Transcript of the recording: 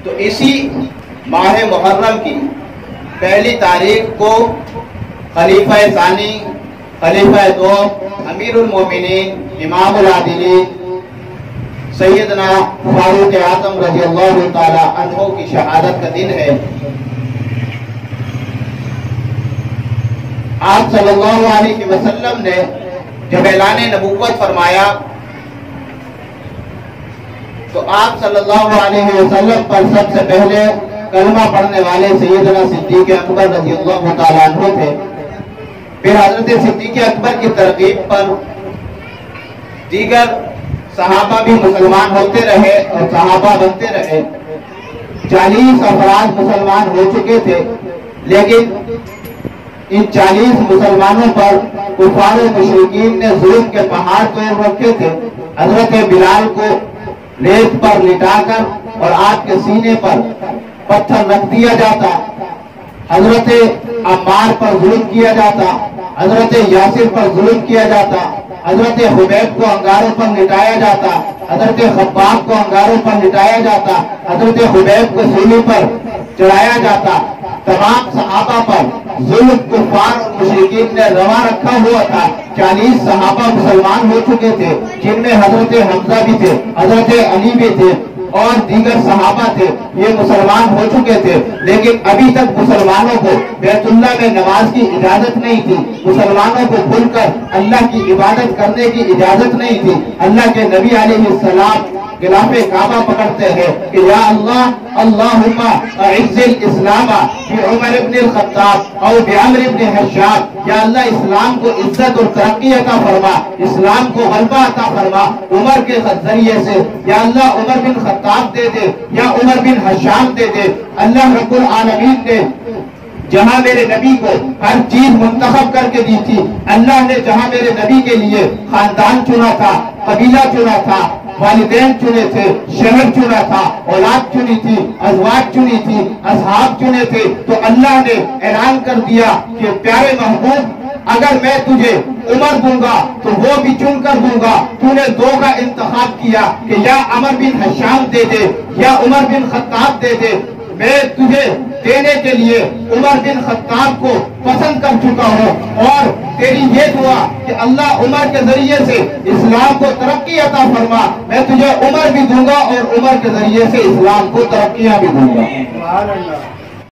تو اسی ماہ محرم کی پہلی تاریخ کو خلیفہ ثانی، خلیفہ دوم، امیر المومنین، امام العادلین سیدنا فاروق اعظم رضی اللہ تعالی عنہ کی شہادت کا دن ہے۔ آپ صلی اللہ علیہ وسلم نے جب اعلان نبوت فرمایا تو آپ صلی اللہ علیہ وسلم پر سب سے پہلے کلمہ پڑھنے والے سیدنا صدیق اکبر رضی اللہ تعالیٰ عنہ تھے۔ پھر حضرت صدیق اکبر کی ترغیب پر دیگر صحابہ بھی مسلمان ہوتے رہے اور صحابہ بنتے رہے۔ 40 افراد مسلمان ہو چکے تھے، لیکن ان 40 مسلمانوں پر کفار و مشرکین نے ظلم کے پہاڑ توڑ رکھے تھے۔ حضرت بلال کو ریت پر لٹا کر اور آپ کے سینے پر پتھر رکھ دیا جاتا، حضرت عمار پر ظلم کیا جاتا، حضرت یاسر پر ظلم کیا جاتا، حضرت حبیب کو انگاروں پر لٹایا جاتا، حضرت خباب کو انگاروں پر لٹایا جاتا، حضرت حبیب کو سولی پر چڑھایا جاتا۔ تمام صحابہ پر ظلم کفار اور مشرکین نے روا رکھا ہوا تھا۔ 40 صحابہ مسلمان ہو چکے تھے، جن میں حضرت حمزہ بھی تھے، حضرت علی بھی تھے اور دیگر صحابہ تھے، یہ مسلمان ہو چکے تھے، لیکن ابھی تک مسلمانوں کو بیت اللہ میں نماز کی اجازت نہیں تھی، مسلمانوں کو کھل کر اللہ کی عبادت کرنے کی اجازت نہیں تھی۔ اللہ کے نبی علیہ السلام غلاف کعبہ پکڑتے ہیں کہ یا اللہ اللہم اعز الاسلام بعمر ابن الخطاب اور بعمر ابن حشام، یا اللہ اسلام کو عزت اور ترقی عطا فرما، اسلام کو غلبہ عطا فرما عمر کے ذریعے سے، یا اللہ عمر بن خطاب دے دے یا عمر بن حشام دے دے۔ اللہ رب العالمین نے جہاں میرے نبی کو ہر چیز منتخب کر کے دی تھی، اللہ نے جہاں میرے نبی کے لیے خاندان چنا تھا، قبیلہ چنا تھا، والدین چنے تھے، شہر چنا تھا، اولاد چنی تھی، ازواج چنی تھی، اصحاب چنے تھے، تو اللہ نے اعلان کر دیا کہ پیارے محبوب اگر میں تجھے عمر دوں گا تو وہ بھی چن کر دوں گا۔ تو نے 2 کا انتخاب کیا کہ یا عمر بن حشام دے دے یا عمر بن خطاب دے دے، میں تجھے دینے کے لیے عمر بن خطاب کو پسند کر چکا ہوں، اور تیری یہ دعا کہ اللہ عمر کے ذریعے سے اسلام کو ترقی عطا فرما، میں تجھے عمر بھی دوں گا اور عمر کے ذریعے سے اسلام کو ترقیاں بھی دوں گا۔